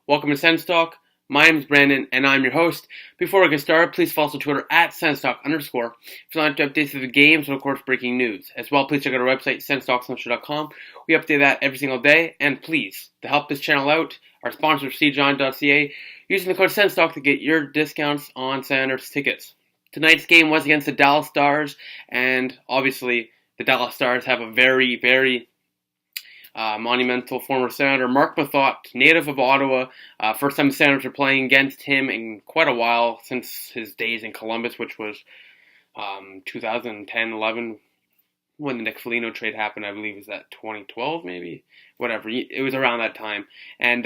Welcome to SENS Talk. My name is Brandon, and I'm your host. Before we get started, please follow us on Twitter at SensTalk_. If you'd like to update the games and, of course, breaking news. As well, please check out our website, senstalksocial.com. We update that every single day. And please, to help this channel out, our sponsor, cjohn.ca, using the code SensTalk to get your discounts on Senators tickets. Tonight's game was against the Dallas Stars, and obviously, the Dallas Stars have a very monumental former Senator, Mark Methot, native of Ottawa. First time the Senators are playing against him in quite a while, since his days in Columbus, which was 2010-11, when the Nick Foligno trade happened. I believe it was that 2012, maybe? Whatever. It was around that time. And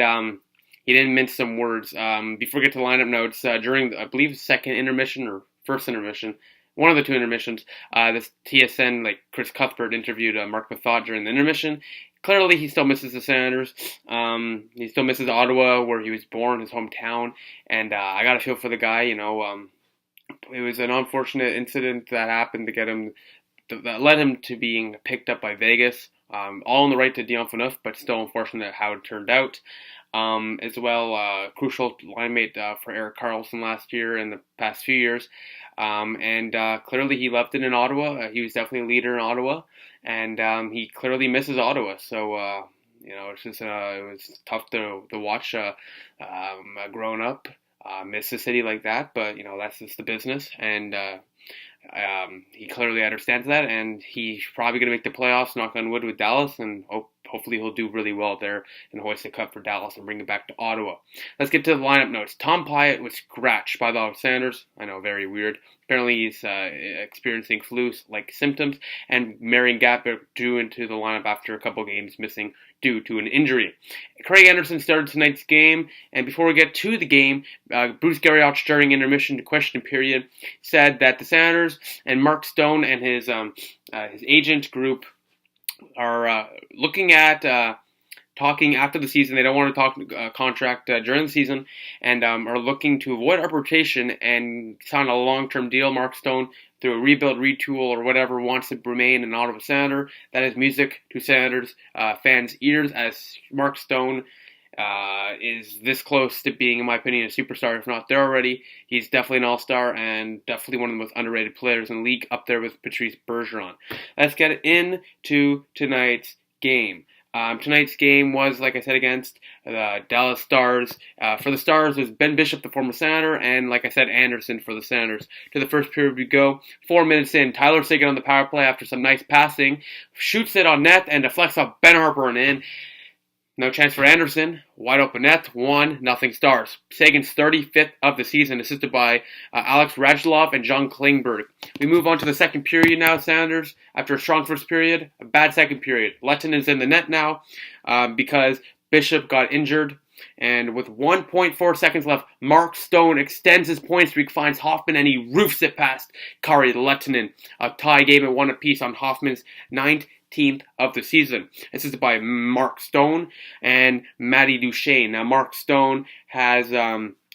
he didn't mince some words. Before we get to the lineup notes, during, I believe, the second intermission or first intermission, one of the two intermissions, this TSN, Chris Cuthbert, interviewed Mark Methot during the intermission. Clearly, he still misses the Senators. He still misses Ottawa, where he was born, his hometown. And I got to feel for the guy. It was an unfortunate incident that happened that led him to being picked up by Vegas. All in the right to Dion Phaneuf, but still unfortunate how it turned out. As well, crucial line mate for Erik Karlsson last year and the past few years. Clearly he left it in Ottawa. He was definitely a leader in Ottawa, and he clearly misses Ottawa. So, it's just it was tough to watch growing up, miss a city like that. But that's just the business, and he clearly understands that, and he's probably going to make the playoffs, knock on wood, with Dallas, and hopefully he'll do really well there and hoist the cup for Dallas and bring it back to Ottawa. Let's get to the lineup notes. Tom Pyatt was scratched by the Ottawa Senators. I know, very weird. Apparently he's experiencing flu-like symptoms, and Marian Gaborik drew into the lineup after a couple games missing due to an injury. Craig Anderson started tonight's game, and before we get to the game, Bruce Garrioch, during intermission question period, said that the Senators and Mark Stone and his agent group are looking at talking after the season. They don't want to talk contract during the season, and are looking to avoid arbitration and sign a long-term deal. Mark Stone, through a rebuild, retool, or whatever, wants to remain an Ottawa Senator. That is music to Senators fans' ears, as Mark Stone is this close to being, in my opinion, a superstar, if not there already. He's definitely an all-star and definitely one of the most underrated players in the league, up there with Patrice Bergeron. Let's get into tonight's game. Tonight's game was, like I said, against the Dallas Stars. For the Stars, it was Ben Bishop, the former Senator, and, like I said, Anderson for the Senators. To the first period we go. 4 minutes in, Tyler Seguin on the power play after some nice passing. Shoots it on net and deflects off Ben Harper and in. No chance for Anderson. Wide open net. 1-0 Stars. Sagan's 35th of the season, assisted by Alex Radulov and John Klingberg. We move on to the second period now, Senators. After a strong first period, a bad second period. Lettonen's in the net now because Bishop got injured. And with 1.4 seconds left, Mark Stone extends his point streak, finds Hoffman, and he roofs it past Kari Lettonen. A tie game at 1 apiece on Hoffman's 19th of the season. This is by Mark Stone and Matty Duchene. Now, Mark Stone has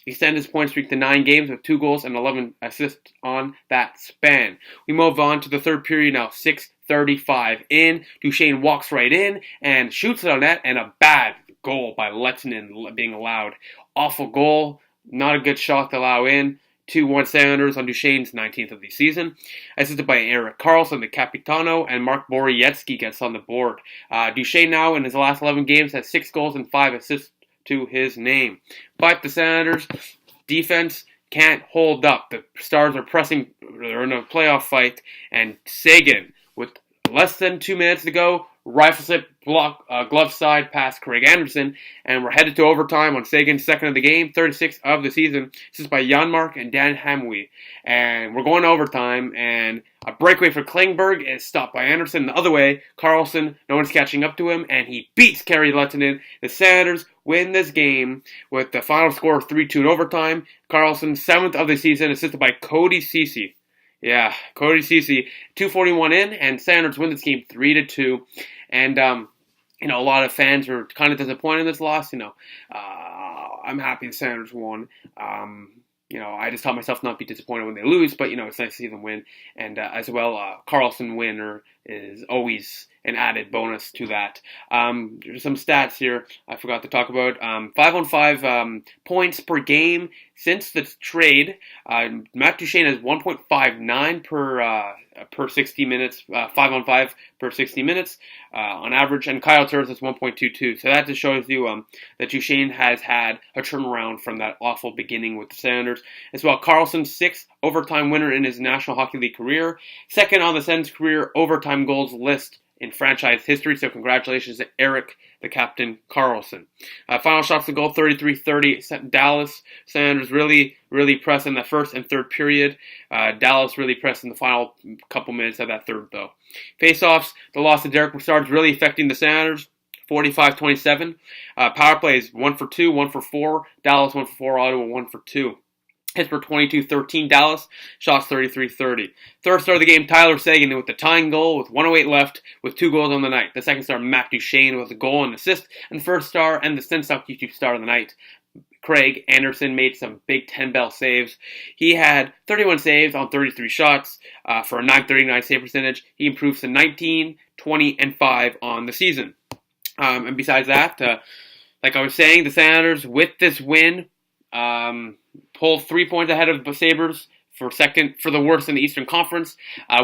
extended his point streak to 9 games with 2 goals and 11 assists on that span. We move on to the third period now. 6:35 in. Duchene walks right in and shoots it on net, and a bad goal by Lettonen being allowed. Awful goal. Not a good shot to allow in. 2-1 Senators on Duchene's 19th of the season. Assisted by Erik Karlsson, the Capitano, and Mark Borowiecki gets on the board. Duchene now, in his last 11 games, has 6 goals and 5 assists to his name. But the Senators' defense can't hold up. The Stars are pressing. They're in a playoff fight, and Seguin, with less than 2 minutes to go, rifles it, glove side past Craig Anderson, and we're headed to overtime on Sagan's second of the game, 36th of the season. This is by Janmark and Dan Hamwee. And we're going to overtime, and a breakaway for Klingberg is stopped by Anderson. The other way, Karlsson, no one's catching up to him, and he beats Kari Lettonen. The Senators win this game with the final score of 3-2 in overtime. Karlsson, 7th of the season, assisted by Cody Ceci. Yeah, Cody Ceci, 2:41 in, and Senators win this game 3-2. And, a lot of fans were kind of disappointed in this loss. I'm happy the Senators won. I just taught myself not to be disappointed when they lose, but, it's nice to see them win. And as well, Karlsson win, or is always an added bonus to that. There's some stats here I forgot to talk about. 5-on-5 points per game since the trade. Matt Duchene has 1.59 per 60 minutes, 5-on-5 per 60 minutes on average, and Kyle Turris is 1.22. So that just shows you that Duchene has had a turnaround from that awful beginning with the Senators. As well, Karlsson, 6th overtime winner in his National Hockey League career, 2nd on the Sens career overtime goals list in franchise history, so congratulations to Eric, the captain, Karlsson. Final shots to goal, 33-30. Dallas. Senators really pressed in the first and third period. Dallas really pressed in the final couple minutes of that third, though. Face-offs, the loss of Derek Brassard is really affecting the Senators. 45-27. Power plays 1 for 2, 1 for 4. Dallas 1 for 4, Ottawa 1 for 2. Hits per 22-13 Dallas, shots 33-30. Third star of the game, Tyler Seguin with the tying goal with 1:08 left with 2 goals on the night. The second star, Matt Duchene with a goal and assist. And the first star and the Senstock YouTube star of the night, Craig Anderson, made some big 10-bell saves. He had 31 saves on 33 shots for a .939 save percentage. He improves to 19, 20, and 5 on the season. And besides that, like I was saying, the Senators, with this win, pulled 3 points ahead of the Sabres for the worst in the Eastern Conference.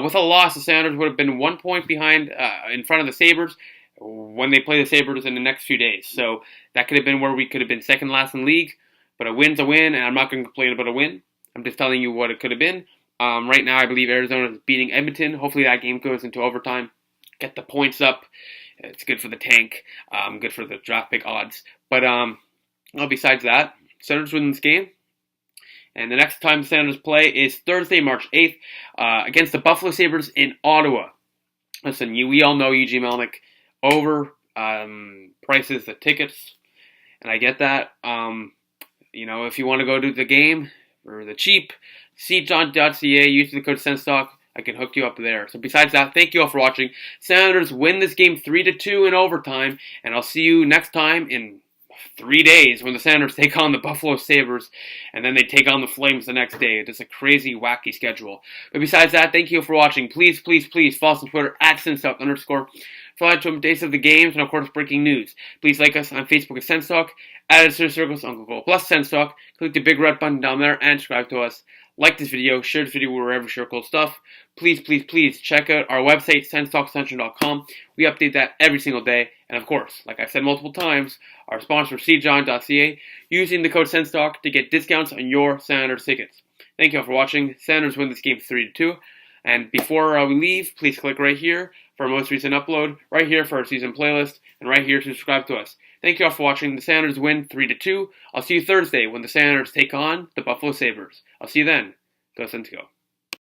With a loss, the Senators would have been 1 point behind in front of the Sabres when they play the Sabres in the next few days. So that could have been where we could have been second last in the league. But a win's a win, and I'm not going to complain about a win. I'm just telling you what it could have been. Right now, I believe Arizona is beating Edmonton. Hopefully that game goes into overtime. Get the points up. It's good for the tank. Good for the draft pick odds. But besides that, Senators win this game. And the next time the Senators play is Thursday, March 8th, against the Buffalo Sabres in Ottawa. Listen, we all know Eugene Melnyk prices the tickets, and I get that. If you want to go to the game for the cheap, seatjohn.ca, use the code SENSTOCK. I can hook you up there. So besides that, thank you all for watching. Senators win this game 3-2 in overtime, and I'll see you next time in 3 days when the Senators take on the Buffalo Sabres, and then they take on the Flames the next day. It's a crazy, wacky schedule. But besides that, thank you for watching. Please follow us on Twitter @SenStalk_. For updates of the games and, of course, breaking news. Please like us on Facebook at SenStalk, add us to the circles on Google Plus SenStalk, click the big red button down there, and subscribe to us. Like this video, share this video wherever you share cool stuff. Please check out our website, senstalkcentral.com. We update that every single day. And of course, like I've said multiple times, our sponsor, cjohn.ca, using the code SENSTOCK to get discounts on your Senators tickets. Thank you all for watching. Senators win this game 3-2. And before we leave, please click right here for our most recent upload, right here for our season playlist, and right here to subscribe to us. Thank you all for watching. The Senators win 3-2. I'll see you Thursday when the Senators take on the Buffalo Sabres. I'll see you then. Go Sens go.